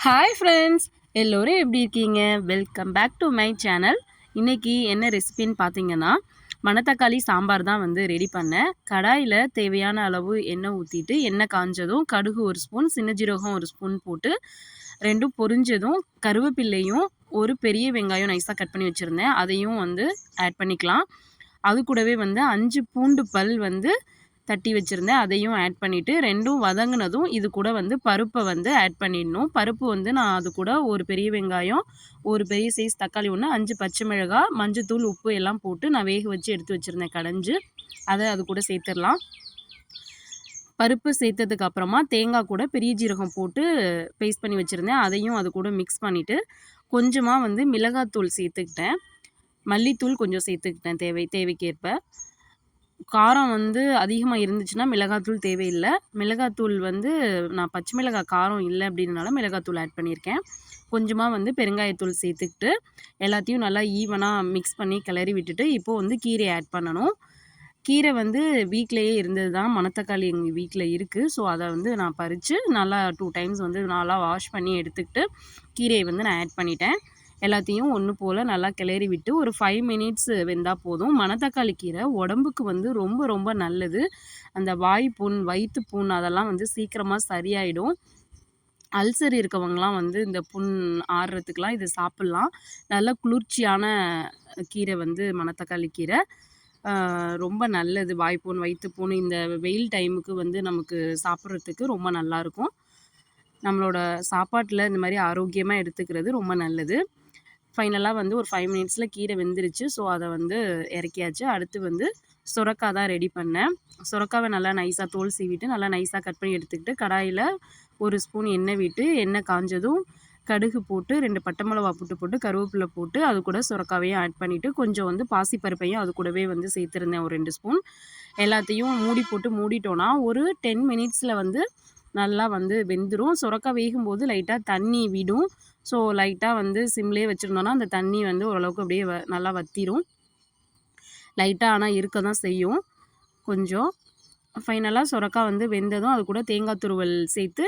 Hi friends, எல்லோரும் எப்படி இருக்கீங்க? Welcome back to my channel. இன்றைக்கி என்ன ரெசிபின்னு பார்த்தீங்கன்னா, மணத்தக்காளி சாம்பார் தான் வந்து ரெடி பண்ணேன். கடாயில் தேவையான அளவு எண்ணெய் ஊற்றிட்டு, எண்ணெய் காஞ்சதும் கடுகு 1 ஸ்பூன், சின்ன ஜீரகம் 1 ஸ்பூன் போட்டு 2ம் பொரிஞ்சதும் கருவேப்பிலையும் ஒரு பெரிய வெங்காயம் நைஸாக கட் பண்ணி வச்சுருந்தேன், அதையும் வந்து ஆட் பண்ணிக்கலாம். அது கூடவே வந்து 5 பூண்டு பல் வந்து தட்டி வச்சுருந்தேன், அதையும் ஆட் பண்ணிவிட்டு 2ம் வதங்கினதும் இது கூட வந்து பருப்பை வந்து ஆட் பண்ணிடணும். பருப்பு வந்து நான் அது கூட ஒரு பெரிய வெங்காயம், ஒரு பெரிய சைஸ் தக்காளி ஒன்று, 5 பச்சை மிளகாய், மஞ்சத்தூள், உப்பு எல்லாம் போட்டு நான் வேக வச்சு எடுத்து வச்சுருந்தேன் கடைஞ்சு. அதை அது கூட சேர்த்துடலாம். பருப்பு சேர்த்ததுக்கு அப்புறமா தேங்காய் கூட பெரிய ஜீரகம் போட்டு பேஸ்ட் பண்ணி வச்சுருந்தேன், அதையும் அது கூட மிக்ஸ் பண்ணிவிட்டு கொஞ்சமாக வந்து மிளகாத்தூள் சேர்த்துக்கிட்டேன், மல்லித்தூள் கொஞ்சம் சேர்த்துக்கிட்டேன் தேவைக்கேற்ப. காரம் வந்து அதிகமாக இருந்துச்சுன்னா மிளகாத்தூள் தேவையில்லை. மிளகாத்தூள் வந்து நான் பச்சை மிளகாய் காரம் இல்லை அப்படின்றனால மிளகாத்தூள் ஆட் பண்ணியிருக்கேன். கொஞ்சமாக வந்து பெருங்காயத்தூள் சேர்த்துக்கிட்டு எல்லாத்தையும் நல்லா ஈவனாக மிக்ஸ் பண்ணி கிளறி விட்டுட்டு இப்போது வந்து கீரையை ஆட் பண்ணணும். கீரை வந்து வீட்டிலேயே இருந்தது தான், மணத்தக்காளி எங்கள் வீட்டில் இருக்குது. ஸோ அதை வந்து நான் பறித்து நல்லா 2 டைம்ஸ் வந்து நல்லா வாஷ் பண்ணி எடுத்துக்கிட்டு கீரையை வந்து நான் ஆட் பண்ணிட்டேன். எல்லாத்தையும் ஒன்று போல் நல்லா கிளறி விட்டு ஒரு 5 மினிட்ஸ் வெந்தால் போதும். மணத்தக்காளி கீரை உடம்புக்கு வந்து ரொம்ப ரொம்ப நல்லது. அந்த வாய் புண், வயிற்று புண் அதெல்லாம் வந்து சீக்கிரமாக சரியாயிடும். அல்சர் இருக்கவங்கலாம் வந்து இந்த புண் ஆறுறதுக்கெலாம் இது சாப்பிட்லாம். நல்ல குளிர்ச்சியான கீரை வந்து மணத்தக்காளி கீரை. ரொம்ப நல்லது. வாய்ப்புண், வயிற்றுப்புண் இந்த வெயில் டைமுக்கு வந்து நமக்கு சாப்பிட்றதுக்கு ரொம்ப நல்லாயிருக்கும். நம்மளோட சாப்பாட்டில் இந்த மாதிரி ஆரோக்கியமாக எடுத்துக்கிறது ரொம்ப நல்லது. ஃபைனலாக வந்து ஒரு 5 மினிட்ஸில் கீரை வெந்துருச்சு. ஸோ அதை வந்து இறக்கியாச்சு. அடுத்து வந்து சுரக்காய் தான் ரெடி பண்ணேன். சுரக்காவை நல்லா நைஸாக தோல் சீவிட்டு நல்லா நைஸாக கட் பண்ணி எடுத்துக்கிட்டு கடாயில் 1 ஸ்பூன் எண்ணெய் விட்டு எண்ணெய் காஞ்சதும் கடுகு போட்டு 2 பட்டை மிளகா போட்டு கருவேப்பிலை போட்டு அது கூட சுரக்காவையும் ஆட் பண்ணிவிட்டு கொஞ்சம் வந்து பாசிப்பருப்பையும் அது கூடவே வந்து சேர்த்துருந்தேன் ஒரு 2 ஸ்பூன். எல்லாத்தையும் மூடி போட்டு மூடிட்டோன்னா ஒரு 10 மினிட்ஸில் வந்து நல்லா வந்து வெந்துடும். சுரக்காய் வேகும்போது லைட்டாக தண்ணி விடும். ஸோ லைட்டாக வந்து சிம்லேயே வச்சுருந்தோன்னா அந்த தண்ணி வந்து ஓரளவுக்கு அப்படியே நல்லா வற்றிரும். லைட்டாக ஆனால் இருக்க தான் செய்யும் கொஞ்சம். ஃபைனலாக சுரக்காய் வந்து வெந்ததும் அது கூட தேங்காய் துருவல் சேர்த்து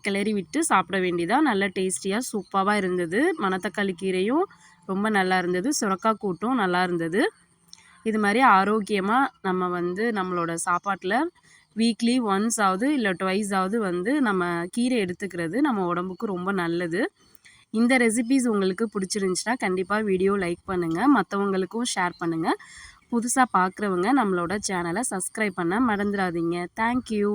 கிளறி விட்டு சாப்பிட வேண்டியதாக. நல்ல டேஸ்டியாக சூப்பராக இருந்தது. மணத்தக்காளி கீரையும் ரொம்ப நல்லா இருந்தது, சுரக்காய் கூட்டும் நல்லா இருந்தது. இது மாதிரி ஆரோக்கியமாக நம்ம வந்து நம்மளோட சாப்பாட்டில் வீக்லி ஒன்ஸ் ஆகுது இல்லை ட்வைஸ் ஆகுது வந்து நம்ம கீரை எடுத்துக்கிறது நம்ம உடம்புக்கு ரொம்ப நல்லது. இந்த ரெசிபீஸ் உங்களுக்கு பிடிச்சிருந்துச்சுன்னா கண்டிப்பாக வீடியோ லைக் பண்ணுங்கள், மற்றவங்களுக்கும் ஷேர் பண்ணுங்கள். புதுசாக பார்க்குறவங்க நம்மளோட சேனலை சப்ஸ்கிரைப் பண்ண மறந்துடாதீங்க. தேங்க்யூ.